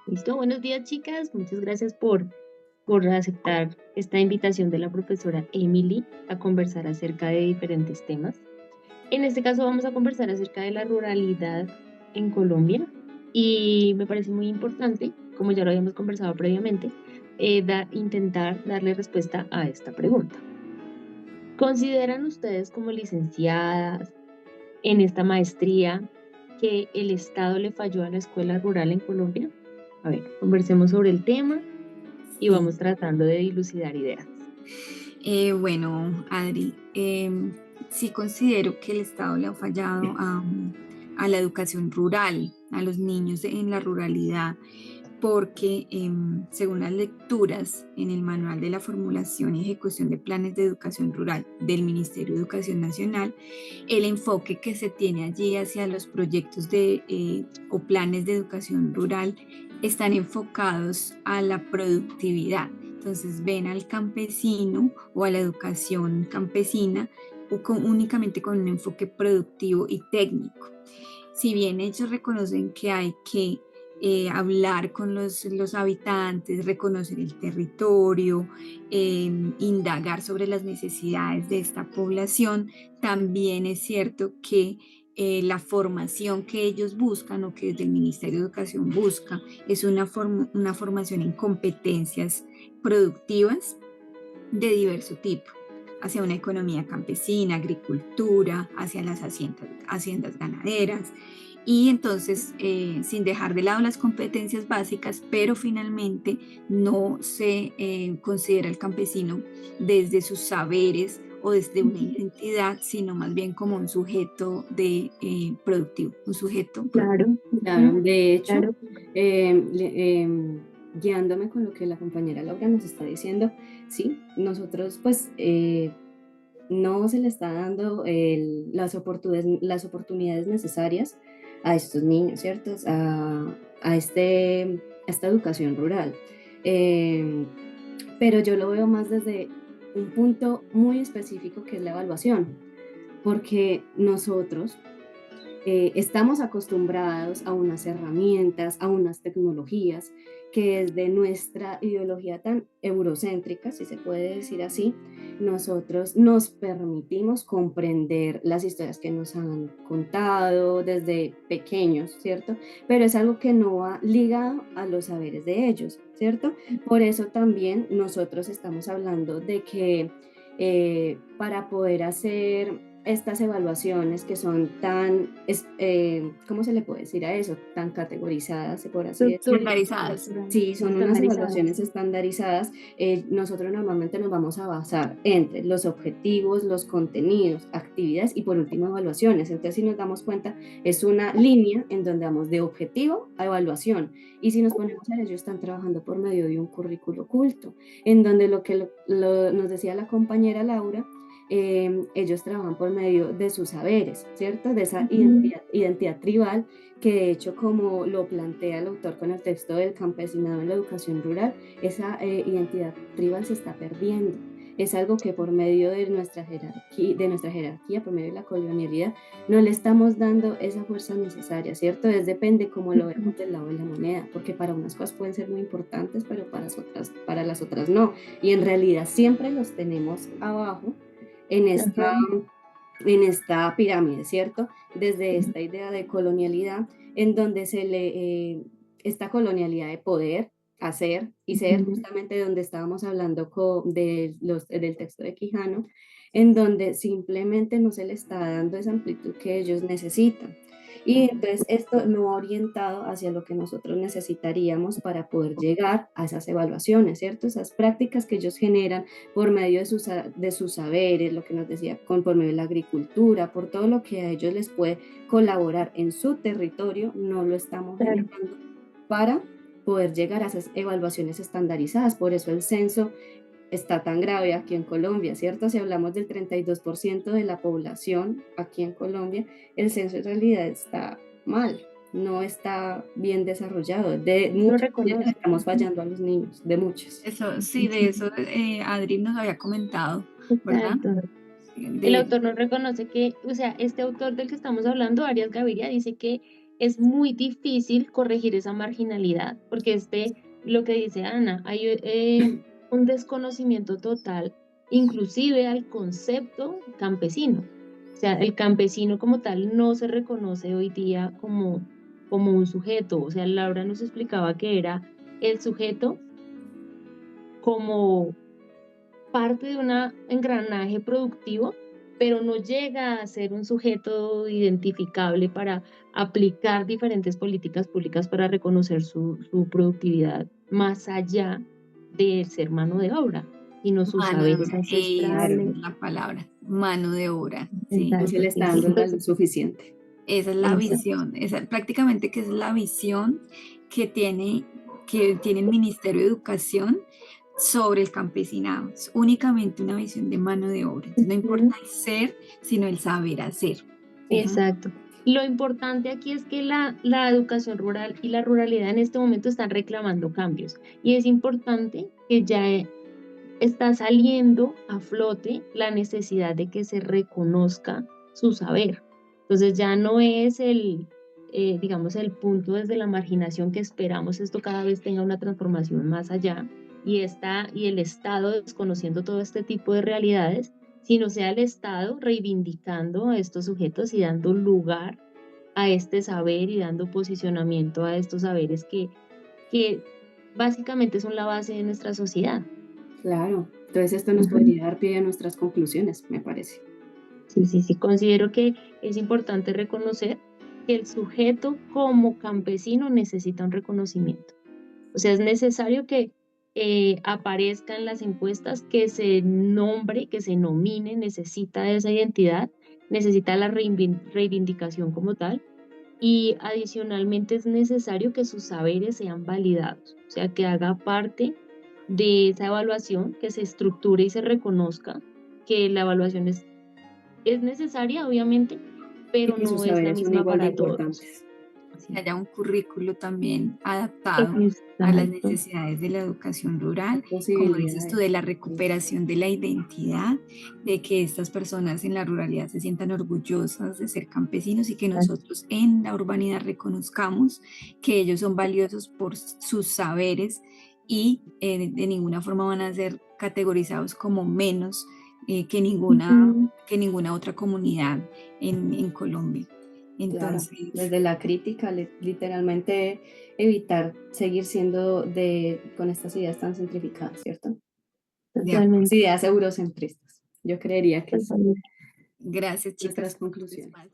Listo, buenos días chicas, muchas gracias por aceptar esta invitación de la profesora Emily a conversar acerca de diferentes temas. En este caso vamos a conversar acerca de la ruralidad en Colombia y me parece muy importante, como ya lo habíamos conversado previamente, intentar darle respuesta a esta pregunta. ¿Consideran ustedes como licenciadas en esta maestría que el Estado le falló a la escuela rural en Colombia? A ver, conversemos sobre el tema y Sí, vamos tratando de dilucidar ideas. bueno, Adri, sí considero que el Estado le ha fallado a la educación rural, a los niños en la ruralidad, porque según las lecturas en el Manual de la Formulación y Ejecución de Planes de Educación Rural del Ministerio de Educación Nacional, el enfoque que se tiene allí hacia los proyectos o planes de educación rural están enfocados a la productividad. Entonces ven al campesino o a la educación campesina únicamente con un enfoque productivo y técnico. Si bien ellos reconocen que hay que hablar con los habitantes, reconocer el territorio, indagar sobre las necesidades de esta población, también es cierto que la formación que ellos buscan o que desde el Ministerio de Educación busca es una formación en competencias productivas de diverso tipo, hacia una economía campesina, agricultura, hacia las haciendas ganaderas. Y entonces, sin dejar de lado las competencias básicas, pero finalmente no se considera el campesino desde sus saberes o desde una Ujú. identidad, sino más bien como un sujeto productivo, un sujeto Claro, productivo. ujú, Claro, de hecho, claro, guiándome con lo que la compañera Laura nos está diciendo, sí, nosotros pues no se le está dando las oportunidades necesarias a estos niños, ¿cierto? A esta educación rural. Eh, pero yo lo veo más desde un punto muy específico que es la evaluación, porque nosotros estamos acostumbrados a unas herramientas, a unas tecnologías que desde nuestra ideología tan eurocéntrica, si se puede decir así, nosotros nos permitimos comprender las historias que nos han contado desde pequeños, ¿cierto? Pero es algo que no va ligado a los saberes de ellos, ¿cierto? Por eso también nosotros estamos hablando de que para poder hacer estas evaluaciones que son ¿cómo se le puede decir a eso? Tan categorizadas, por así decirlo. Estandarizadas. Sí, son unas evaluaciones estandarizadas. estandarizadas. Nosotros normalmente nos vamos a basar entre los objetivos, los contenidos, actividades y por último evaluaciones. Entonces, si nos damos cuenta, es una línea en donde vamos de objetivo a evaluación. Y si nos ponemos a ello, están trabajando por medio de un currículo oculto, en donde nos decía la compañera Laura, ellos trabajan por medio de sus saberes, ¿cierto? De esa Ujú. identidad tribal que de hecho, como lo plantea el autor con el texto del campesinado en la educación rural, esa identidad tribal se está perdiendo. Es algo que por medio de nuestra jerarquía, por medio de la colonialidad, no le estamos dando esa fuerza necesaria, ¿cierto? Es depende cómo lo Ujú. vemos del lado de la moneda, porque para unas cosas pueden ser muy importantes, pero para las otras no. Y en realidad siempre los tenemos abajo en Ajá. esta pirámide, ¿cierto? Desde esta idea de colonialidad, en donde esta colonialidad de poder, hacer y ser, Ujú. justamente donde estábamos hablando del texto de Quijano, en donde simplemente no se le está dando esa amplitud que ellos necesitan. Y entonces esto no va orientado hacia lo que nosotros necesitaríamos para poder llegar a esas evaluaciones, ¿cierto? Esas prácticas que ellos generan por medio de sus saberes, lo que nos decía, por medio de la agricultura, por todo lo que a ellos les puede colaborar en su territorio, no lo estamos Claro. generando para poder llegar a esas evaluaciones estandarizadas. Por eso el censo está tan grave aquí en Colombia, ¿cierto? Si hablamos del 32% de la población aquí en Colombia, el censo en realidad está mal, no está bien desarrollado. De Lo muchas maneras reconoce. estamos Ujú. fallando a los niños, de muchas. Eso, sí, de eso Adri nos había comentado, ¿verdad? Exacto. El De, autor nos reconoce que, o sea, este autor del que estamos hablando, Arias Gaviria, dice que es muy difícil corregir esa marginalidad, porque lo que dice Ana, hay un desconocimiento total, inclusive al concepto campesino. O sea, el campesino como tal no se reconoce hoy día como un sujeto. O sea, Laura nos explicaba que era el sujeto como parte de un engranaje productivo, pero no llega a ser un sujeto identificable para aplicar diferentes políticas públicas para reconocer su productividad más allá de ser mano de obra, sino sus Mano de saberes obra, esa Claro, ancestrales. es la palabra, mano de obra, sí. no se Exacto, le sí, está sí. dando la Entonces, luz suficiente. Esa es la exacto. visión, prácticamente que es la visión que tiene el Ministerio de Educación sobre el campesinado. Es únicamente una visión de mano de obra. Entonces, no Ujú. importa el ser, sino el saber hacer. Ujú. Exacto. Lo importante aquí es que la educación rural y la ruralidad en este momento están reclamando cambios y es importante que ya está saliendo a flote la necesidad de que se reconozca su saber. Entonces ya no es digamos, el punto desde la marginación que esperamos esto cada vez tenga una transformación más allá y el Estado desconociendo todo este tipo de realidades, sino sea el Estado reivindicando a estos sujetos y dando lugar a este saber y dando posicionamiento a estos saberes que básicamente son la base de nuestra sociedad. Claro. Entonces esto nos Ujú. podría dar pie a nuestras conclusiones, me parece. Sí, sí, sí, considero que es importante reconocer que el sujeto como campesino necesita un reconocimiento. O sea, es necesario que aparezca en las encuestas, que se nombre, que se nomine, necesita esa identidad, necesita la reivindicación como tal, y adicionalmente es necesario que sus saberes sean validados, o sea, que haga parte de esa evaluación, que se estructure y se reconozca que la evaluación es necesaria, obviamente, Y pero que sus no es la saberes son misma igual de para todos. importantes. Que Sí. haya un currículo también adaptado a las Exacto. necesidades de la educación rural, como dices tú, Posibilidades. de la Sí. recuperación de la identidad, de que estas personas en la ruralidad se sientan orgullosas de ser campesinos y que nosotros en la urbanidad reconozcamos que ellos son valiosos por sus saberes y de ninguna forma van a ser categorizados como menos Ujú. que ninguna otra comunidad en Colombia. Claro, Entonces, desde la crítica, literalmente evitar seguir siendo con estas ideas tan centrificadas, ¿cierto? de acuerdo. Estas ideas eurocentristas. Yo creería que es Gracias, chicas, nuestras por el conclusiones. espacio.